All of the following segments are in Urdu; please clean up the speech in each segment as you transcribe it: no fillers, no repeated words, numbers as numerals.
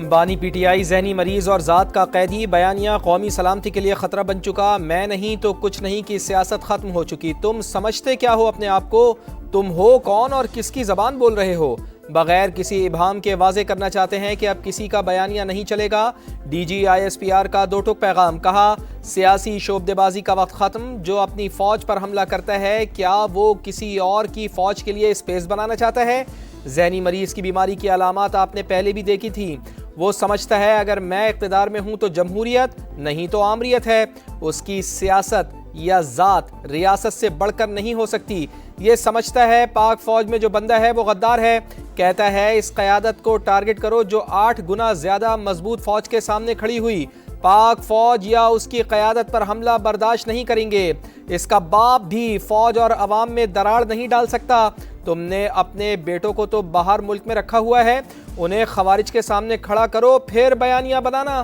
بانی پی ٹی آئی ذہنی مریض اور ذات کا قیدی، بیانیہ قومی سلامتی کے لیے خطرہ بن چکا، میں نہیں تو کچھ نہیں کی سیاست ختم ہو چکی، تم سمجھتے کیا ہو اپنے آپ کو، تم ہو کون اور کس کی زبان بول رہے ہو؟ بغیر کسی ابہام کے واضح کرنا چاہتے ہیں کہ اب کسی کا بیانیہ نہیں چلے گا۔ D G I S P R کا دو ٹوک پیغام، کہا سیاسی شعبدے بازی کا وقت ختم، جو اپنی فوج پر حملہ کرتا ہے کیا وہ کسی اور کی فوج کے لیے اسپیس بنانا چاہتا ہے؟ ذہنی مریض کی بیماری کی علامات آپ نے پہلے بھی دیکھی تھی، وہ سمجھتا ہے اگر میں اقتدار میں ہوں تو جمہوریت نہیں تو آمریت ہے، اس کی سیاست یا ذات ریاست سے بڑھ کر نہیں ہو سکتی، یہ سمجھتا ہے پاک فوج میں جو بندہ ہے وہ غدار ہے، کہتا ہے اس قیادت کو ٹارگٹ کرو جو 8 گنا زیادہ مضبوط فوج کے سامنے کھڑی ہوئی، پاک فوج یا اس کی قیادت پر حملہ برداشت نہیں کریں گے، اس کا باپ بھی فوج اور عوام میں دراڑ نہیں ڈال سکتا، تم نے اپنے بیٹوں کو تو باہر ملک میں رکھا ہوا ہے، انہیں خوارج کے سامنے کھڑا کرو پھر بیانیہ بنانا۔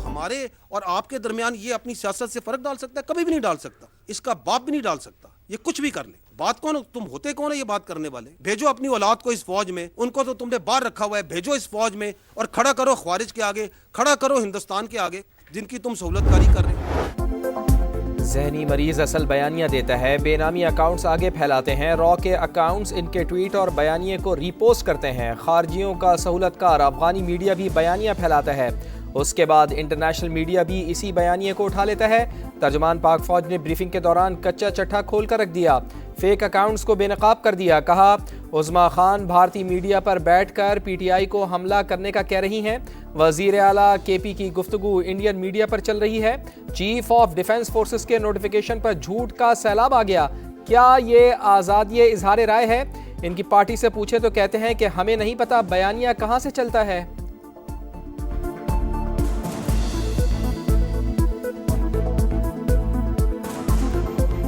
ہمارے اور آپ کے درمیان یہ اپنی سیاست سے فرق ڈال سکتا ہے؟ کبھی بھی نہیں ڈال سکتا، اس کا باپ بھی نہیں ڈال سکتا، یہ کچھ بھی کر لے، بات کون، تم ہوتے کون ہے یہ بات کرنے والے؟ بھیجو اپنی اولاد کو اس فوج میں، ان کو تو تم نے باہر رکھا ہوا ہے، بھیجو اس فوج میں اور کھڑا کرو خوارج کے آگے، کھڑا کرو ہندوستان کے آگے جن کی تم سہولت کاری کر رہے ہو۔ ذہنی مریض اصل بیانیہ دیتا ہے، بے نامی اکاؤنٹس آگے پھیلاتے ہیں، را کے اکاؤنٹس ان کے ٹویٹ اور بیانیے کو ری پوسٹ کرتے ہیں، خارجیوں کا سہولت کار افغانی میڈیا بھی بیانیہ پھیلاتا ہے، اس کے بعد انٹرنیشنل میڈیا بھی اسی بیانیے کو اٹھا لیتا ہے۔ ترجمان پاک فوج نے بریفنگ کے دوران کچا چٹھا کھول کر رکھ دیا، فیک اکاؤنٹس کو بے نقاب کر دیا، کہا عظما خان بھارتی میڈیا پر بیٹھ کر پی ٹی آئی کو حملہ کرنے کا کہہ رہی ہیں، وزیر اعلیٰ کے پی کی گفتگو انڈین میڈیا پر چل رہی ہے، چیف آف ڈیفنس فورسز کے نوٹیفیکیشن پر جھوٹ کا سیلاب آ گیا، کیا یہ آزادی اظہار رائے ہے؟ ان کی پارٹی سے پوچھے تو کہتے ہیں کہ ہمیں نہیں پتا بیانیہ کہاں سے چلتا ہے۔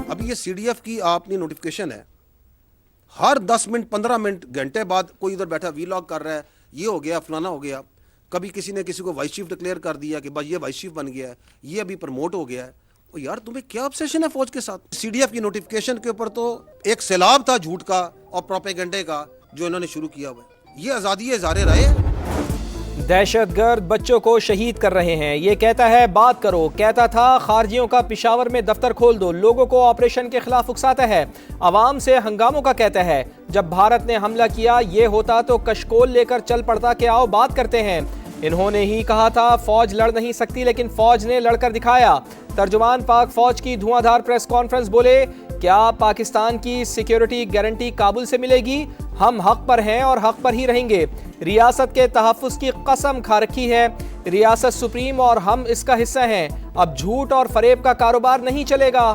اب یہ سی ڈی ایف کی آپ نے نوٹیفیکیشن ہے، ہر 10 منٹ 15 منٹ گھنٹے بعد کوئی ادھر بیٹھا وی لاگ کر رہا ہے، یہ ہو گیا فلانا ہو گیا، کبھی کسی نے کسی کو وائس چیف ڈکلیئر کر دیا کہ بھائی یہ وائس چیف بن گیا ہے، یہ ابھی پروموٹ ہو گیا ہے۔ او یار تمہیں کیا obsession ہے فوج کے ساتھ؟ سی ڈی ایف کی نوٹیفیکیشن کے اوپر تو ایک سیلاب تھا جھوٹ کا اور پروپیگنڈے کا جو انہوں نے شروع کیا ہوا ہے، یہ آزادی اظہار رائے ہے۔ دہشت گرد بچوں کو شہید کر رہے ہیں، یہ کہتا ہے بات کرو، کہتا تھا خارجیوں کا پشاور میں دفتر کھول دو، لوگوں کو آپریشن کے خلاف اکساتا ہے، عوام سے ہنگاموں کا کہتا ہے، جب بھارت نے حملہ کیا یہ ہوتا تو کشکول لے کر چل پڑتا کہ آؤ بات کرتے ہیں، انہوں نے ہی کہا تھا فوج لڑ نہیں سکتی لیکن فوج نے لڑ کر دکھایا۔ ترجمان پاک فوج کی دھواں دھار پریس کانفرنس، بولے کیا پاکستان کی سیکیورٹی گارنٹی کابل سے ملے گی؟ ہم حق پر ہیں اور حق پر ہی رہیں گے، ریاست کے تحفظ کی قسم کھا رکھی ہے، ریاست سپریم اور ہم اس کا حصہ ہیں، اب جھوٹ اور فریب کا کاروبار نہیں چلے گا۔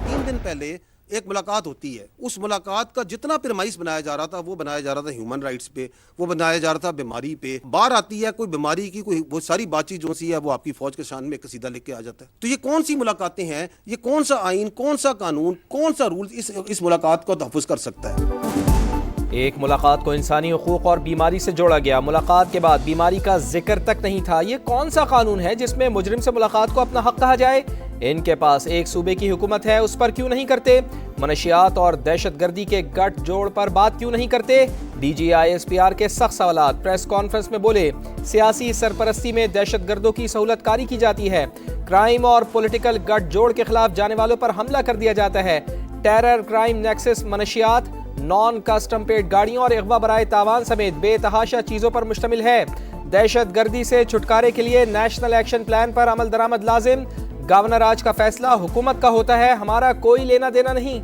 3 دن پہلے ایک ملاقات ہوتی ہے، اس ملاقات کا جتنا پرمائس بنایا جا رہا تھا وہ بنایا جا رہا تھا ہیومن رائٹس پہ، وہ بنایا جا رہا تھا بیماری پہ، باہر آتی ہے کوئی بیماری کی کوئی وہ ساری بات چیت جو سی ہے وہ آپ کی فوج کے شان میں قصیدہ لکھ کے آ جاتا ہے۔ تو یہ کون سی ملاقاتیں ہیں؟ یہ کون سا آئین، کون سا قانون، کون سا رول اس ملاقات کو تحفظ کر سکتا ہے؟ ایک ملاقات کو انسانی حقوق اور بیماری سے جوڑا گیا، ملاقات کے بعد بیماری کا ذکر تک نہیں تھا، یہ کون سا قانون ہے جس میں مجرم سے ملاقات کو اپنا حق کہا جائے؟ ان کے پاس ایک صوبے کی حکومت ہے، اس پر کیوں نہیں کرتے؟ منشیات اور دہشت گردی کے گٹھ جوڑ پر بات کیوں نہیں کرتے؟ D G I S P R کے سخت سوالات، پریس کانفرنس میں بولے سیاسی سرپرستی میں دہشت گردوں کی سہولت کاری کی جاتی ہے، کرائم اور پولیٹیکل گٹھ جوڑ کے خلاف جانے والوں پر حملہ کر دیا جاتا ہے، ٹیرر، کرائم نیکسس، منشیات، نان کسٹم پیڈ گاڑیوں اور اغوا برائے تاوان سمیت بے تحاشا چیزوں پر مشتمل ہے، دہشت گردی سے چھٹکارے کے لیے نیشنل ایکشن پلان پر عمل درآمد لازم، گورنر آج کا فیصلہ حکومت کا ہوتا ہے، ہمارا کوئی لینا دینا نہیں۔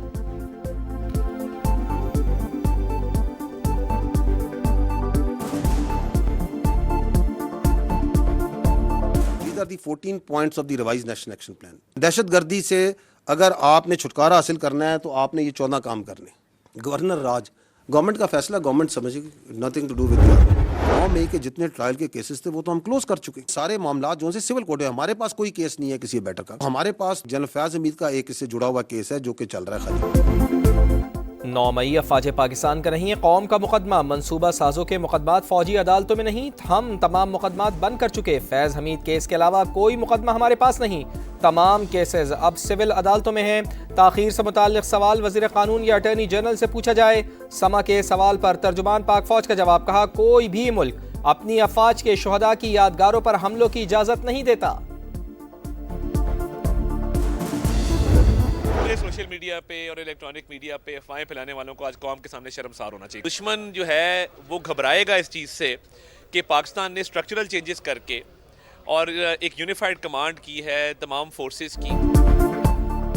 These are the 14 points of the revised national action plan۔ دہشت گردی سے اگر آپ نے چھٹکارا حاصل کرنا ہے تو آپ نے یہ 14 کام کرنے۔ گورنر راج، گورنمنٹ کا فیصلہ گورنمنٹ سمجھے گی، nothing to do with your. 9 مئی کے جتنے ٹرائل کے کیسز تھے وہ تو ہم کلوز کر چکے، سارے معاملات جو سے سول کورٹ ہے، ہمارے پاس کوئی کیس نہیں ہے کسی بیٹر کا، ہمارے پاس جنرل فیاض حمید کا ایک اس سے جڑا ہوا کیس ہے جو کہ چل رہا ہے خالی۔ 9 مئی افواج پاکستان کا نہیں قوم کا مقدمہ، منصوبہ سازوں کے مقدمات فوجی عدالتوں میں نہیں، ہم تمام مقدمات بند کر چکے، فیض حمید کیس کے علاوہ کوئی مقدمہ ہمارے پاس نہیں، تمام کیسز اب سول عدالتوں میں ہیں، تاخیر سے متعلق سوال وزیر قانون یا اٹارنی جنرل سے پوچھا جائے، سما کے سوال پر ترجمان پاک فوج کا جواب، کہا کوئی بھی ملک اپنی افواج کے شہداء کی یادگاروں پر حملوں کی اجازت نہیں دیتا۔ سوشل میڈیا پہ اور الیکٹرانک میڈیا پہ افواہیں پھیلانے والوں کو آج قوم کے سامنے شرمسار ہونا چاہیے۔ دشمن جو ہے وہ گھبرائے گا اس چیز سے کہ پاکستان نے اسٹرکچرل چینجز کر کے اور ایک یونیفائڈ کمانڈ کی ہے تمام فورسز کی۔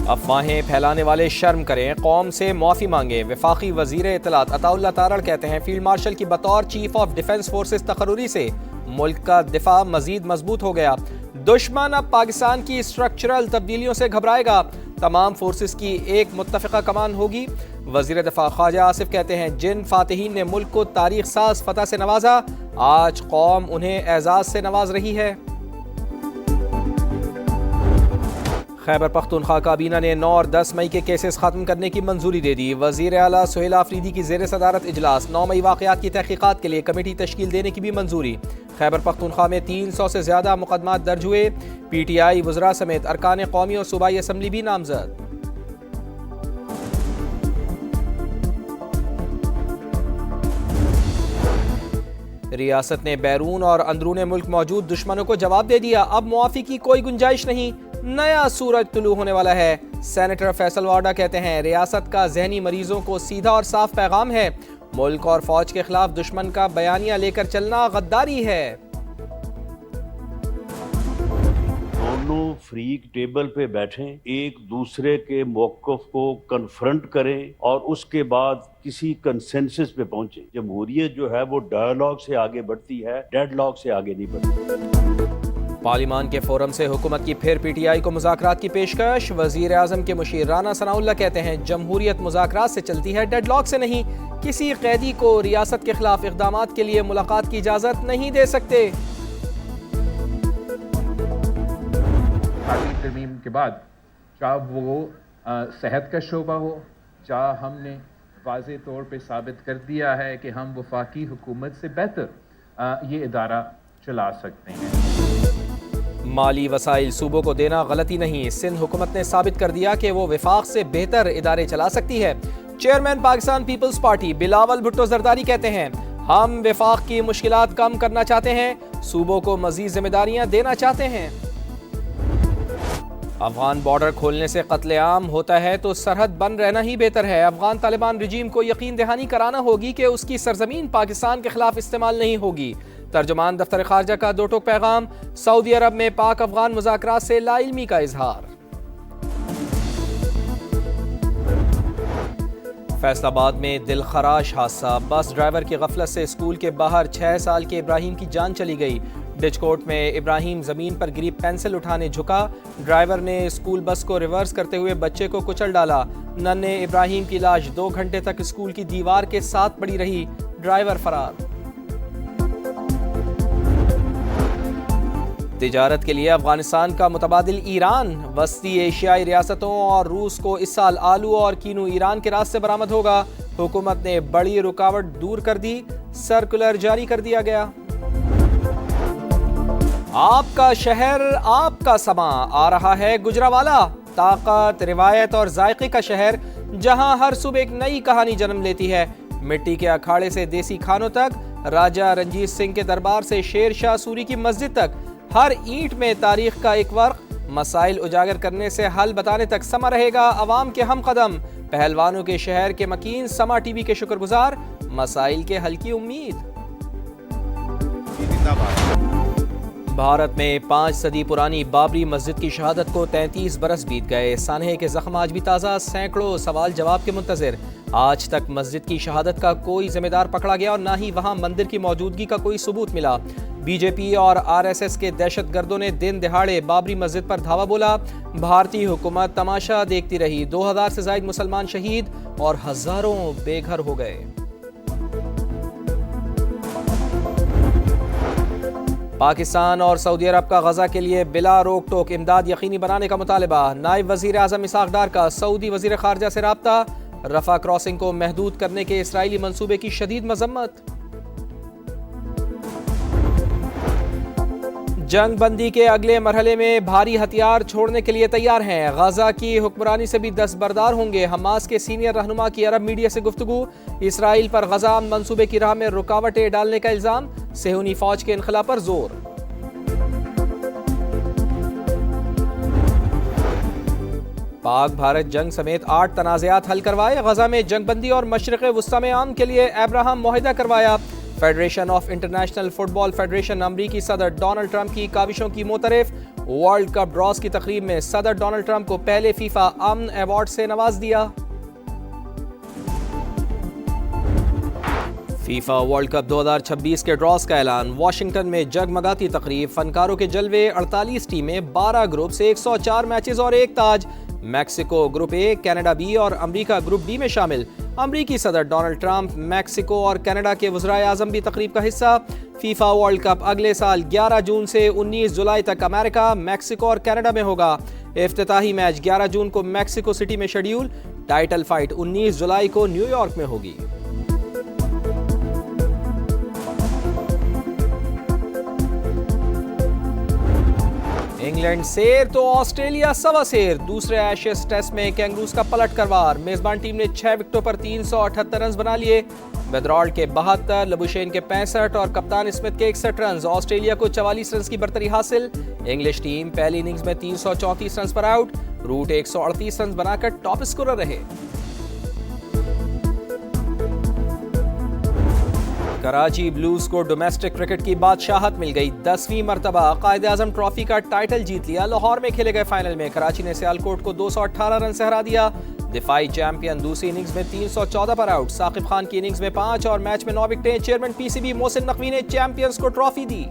افواہیں پھیلانے والے شرم کریں، قوم سے معافی مانگیں، وفاقی وزیر اطلاعات عطا اللہ تارڑ کہتے ہیں فیلڈ مارشل کی بطور چیف آف ڈیفنس فورسز تقرری سے ملک کا دفاع مزید مضبوط ہو گیا، دشمن اب پاکستان کی اسٹرکچرل تبدیلیوں سے گھبرائے گا، تمام فورسز کی ایک متفقہ کمان ہوگی۔ وزیر دفاع خواجہ آصف کہتے ہیں جن فاتحین نے ملک کو تاریخ ساز فتح سے نوازا، آج قوم انہیں اعزاز سے نواز رہی ہے۔ خیبر پختونخوا کابینہ نے 9 اور 10 مئی کے کیسز ختم کرنے کی منظوری دے دی، وزیر اعلیٰ سہیل آفریدی کی زیر صدارت اجلاس، 9 مئی واقعات کی تحقیقات کے لیے کمیٹی تشکیل دینے کی بھی منظوری۔ خیبر پختونخوا میں 300 سے زیادہ مقدمات درج ہوئے، پی ٹی آئی وزراء سمیت ارکان قومی اور صوبائی اسمبلی بھی نامزد۔ ریاست نے بیرون اور اندرون ملک موجود دشمنوں کو جواب دے دیا، اب معافی کی کوئی گنجائش نہیں، نیا سورج طلوع ہونے والا ہے۔ سینیٹر فیصل وارڈا کہتے ہیں ریاست کا ذہنی مریضوں کو سیدھا اور صاف پیغام ہے، ملک اور فوج کے خلاف دشمن کا بیانیہ لے کر چلنا غداری ہے۔ دونوں فریق ٹیبل پہ بیٹھیں، ایک دوسرے کے موقف کو کنفرنٹ کریں اور اس کے بعد کسی کنسنسس پہ پہنچیں۔ جمہوریت جو ہے وہ ڈائیلاگ سے آگے بڑھتی ہے، ڈیڈ لاگ سے آگے نہیں بڑھتی۔ پارلیمان کے فورم سے حکومت کی پھر پی ٹی آئی کو مذاکرات کی پیشکش، وزیر اعظم کے مشیر رانا ثناء اللہ کہتے ہیں جمہوریت مذاکرات سے چلتی ہے، ڈیڈ لاک سے نہیں، کسی قیدی کو ریاست کے خلاف اقدامات کے لیے ملاقات کی اجازت نہیں دے سکتے۔ تعلیم ترمیم کے بعد چاہے وہ صحت کا شعبہ ہو، چاہے ہم نے واضح طور پہ ثابت کر دیا ہے کہ ہم وفاقی حکومت سے بہتر یہ ادارہ چلا سکتے ہیں۔ مالی وسائل صوبوں کو دینا غلطی نہیں، سندھ حکومت نے ثابت کر دیا کہ وہ وفاق سے بہتر ادارے چلا سکتی ہے۔ چیئرمین پاکستان پیپلز پارٹی بلاول بھٹو زرداری کہتے ہیں ہم وفاق کی مشکلات کم کرنا چاہتے ہیں، صوبوں کو مزید ذمہ داریاں دینا چاہتے ہیں۔ افغان بارڈر کھولنے سے قتل عام ہوتا ہے تو سرحد بند رہنا ہی بہتر ہے، افغان طالبان رجیم کو یقین دہانی کرانا ہوگی کہ اس کی سرزمین پاکستان کے خلاف استعمال نہیں ہوگی۔ ترجمان دفتر خارجہ کا 2 ٹوک پیغام، سعودی عرب میں پاک افغان مذاکرات سے لا علمی کا اظہار۔ فیصل آباد میں دل خراش حادثہ، بس ڈرائیور کی غفلت سے اسکول کے باہر 6 سال کے ابراہیم کی جان چلی گئی۔ ڈچکوٹ میں ابراہیم زمین پر گری پینسل اٹھانے جھکا، ڈرائیور نے اسکول بس کو ریورس کرتے ہوئے بچے کو کچل ڈالا، ننھے ابراہیم کی لاش 2 گھنٹے تک اسکول کی دیوار کے ساتھ پڑی رہی، ڈرائیور فرار۔ تجارت کے لیے افغانستان کا متبادل ایران، وسطی ایشیائی ریاستوں اور روس کو اس سال آلو اور کینو ایران کے راستے برآمد ہوگا، حکومت نے بڑی رکاوٹ دور کر دی، سرکولر جاری کر دیا گیا۔ آپ کا شہر آپ کا سما، آ رہا ہے گجراوالا، طاقت، روایت اور ذائقے کا شہر جہاں ہر صبح ایک نئی کہانی جنم لیتی ہے، مٹی کے اکھاڑے سے دیسی کھانوں تک، راجہ رنجیت سنگھ کے دربار سے شیر شاہ سوری کی مسجد تک، ہر اینٹ میں تاریخ کا ایک ورق، مسائل اجاگر کرنے سے حل بتانے تک سما رہے گا عوام کے ہم قدم، پہلوانوں کے شہر کے مکین، سما ٹی وی کے شکر گزار، مسائل کے حل کی امید۔ بھارت میں 5 صدی پرانی بابری مسجد کی شہادت کو 33 برس بیت گئے، سانحے کے زخم آج بھی تازہ، سینکڑوں سوال جواب کے منتظر، آج تک مسجد کی شہادت کا کوئی ذمہ دار پکڑا گیا اور نہ ہی وہاں مندر کی موجودگی کا کوئی ثبوت ملا۔ بی جے پی اور آر ایس ایس کے دہشت گردوں نے دن دہاڑے بابری مسجد پر دھاوا بولا، بھارتی حکومت تماشا دیکھتی رہی، 2000 سے زائد مسلمان شہید اور ہزاروں بے گھر ہو گئے۔ پاکستان اور سعودی عرب کا غزہ کے لیے بلا روک ٹوک امداد یقینی بنانے کا مطالبہ، نائب وزیر اعظم اسحاق ڈار کا سعودی وزیر خارجہ سے رابطہ، رفح کراسنگ کو محدود کرنے کے اسرائیلی منصوبے کی شدید مذمت۔ جنگ بندی کے اگلے مرحلے میں بھاری ہتھیار چھوڑنے کے لیے تیار ہیں، غزہ کی حکمرانی سے بھی دستبردار ہوں گے۔ حماس کے سینئر رہنما کی عرب میڈیا سے گفتگو، اسرائیل پر غزہ منصوبے کی راہ میں رکاوٹیں ڈالنے کا الزام، صہیونی فوج کے انخلا پر زور۔ پاک بھارت جنگ سمیت 8 تنازعات حل کروائے، غزہ میں جنگ بندی اور مشرق وسطی میں امن کے لیے ابراہم معاہدہ کروایا۔ Federation of international football federation امریکی صدر ڈونلڈ ٹرمپ کی کاوشوں کی معترف، ورلڈ کپ ڈراز کی تقریب میں صدر ڈونلڈ ٹرمپ کو پہلے فیفا امن ایوارڈ سے نواز دیا۔ فیفا ورلڈ کپ 2026 کے ڈراز کا اعلان، واشنگٹن میں جگمگاتی تقریب، فنکاروں کے جلوے، 48 ٹیمیں، 12 گروپ سے 104 میچز اور 1 تاج۔ Mexico group A, Canada B اور امریکہ گروپ ڈی میں شامل۔ امریکی صدر ڈونلڈ ٹرمپ، میکسیکو اور کینیڈا کے وزرائے اعظم بھی تقریب کا حصہ۔ فیفا ورلڈ کپ اگلے سال 11 جون سے 19 جولائی تک امریکہ، میکسیکو اور کینیڈا میں ہوگا۔ افتتاحی میچ 11 جون کو میکسیکو سٹی میں شیڈیول، ٹائٹل فائٹ 19 جولائی کو نیو یارک میں ہوگی۔ انگلینڈ سیر تو آسٹریلیا سوا سیر، دوسرے ایشز ٹیسٹ میں کینگروز کا پلٹ کروار، میزبان ٹیم نے 6 وکٹوں پر 378 رنز بنا لیے۔ ویدرالڈ کے 72، لبوشین کے 65 اور کپتان اسمتھ کے 61 رنز، آسٹریلیا کو 44 رنز کی برتری حاصل۔ انگلش ٹیم پہلی اننگز میں 334 رنز پر آؤٹ، روٹ 138 رنز بنا کر ٹاپ اسکورر رہے۔ کراچی بلوز کو ڈومیسٹک کرکٹ کی بادشاہت مل گئی، 10ویں مرتبہ قائد اعظم ٹرافی کا ٹائٹل جیت لیا۔ لاہور میں کھیلے گئے فائنل میں کراچی نے سیالکوٹ کو 218 رن سے ہرا دیا۔ دفاعی چیمپئن دوسری اننگز میں 314 پر آؤٹ، ثاقب خان کی اننگز میں 5 اور میچ میں 9 وکٹیں۔ Chairman P C B Mohsin Naqvi نے چیمپئنز کو ٹرافی دی۔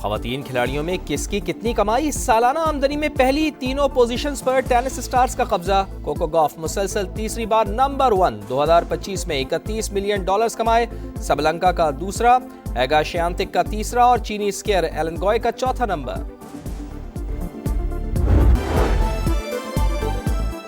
خواتین کھلاڑیوں میں کس کی کتنی کمائی، سالانہ آمدنی میں پہلی تینوں پوزیشنز پر ٹینس سٹارز کا قبضہ۔ کوکو گاف مسلسل تیسری بار نمبر 1، 2025 میں $31 ملین کمائے، سبلنکا کا دوسرا، ایگا شیانتک کا تیسرا اور چینی اسکیئر ایلن گوئے کا چوتھا نمبر۔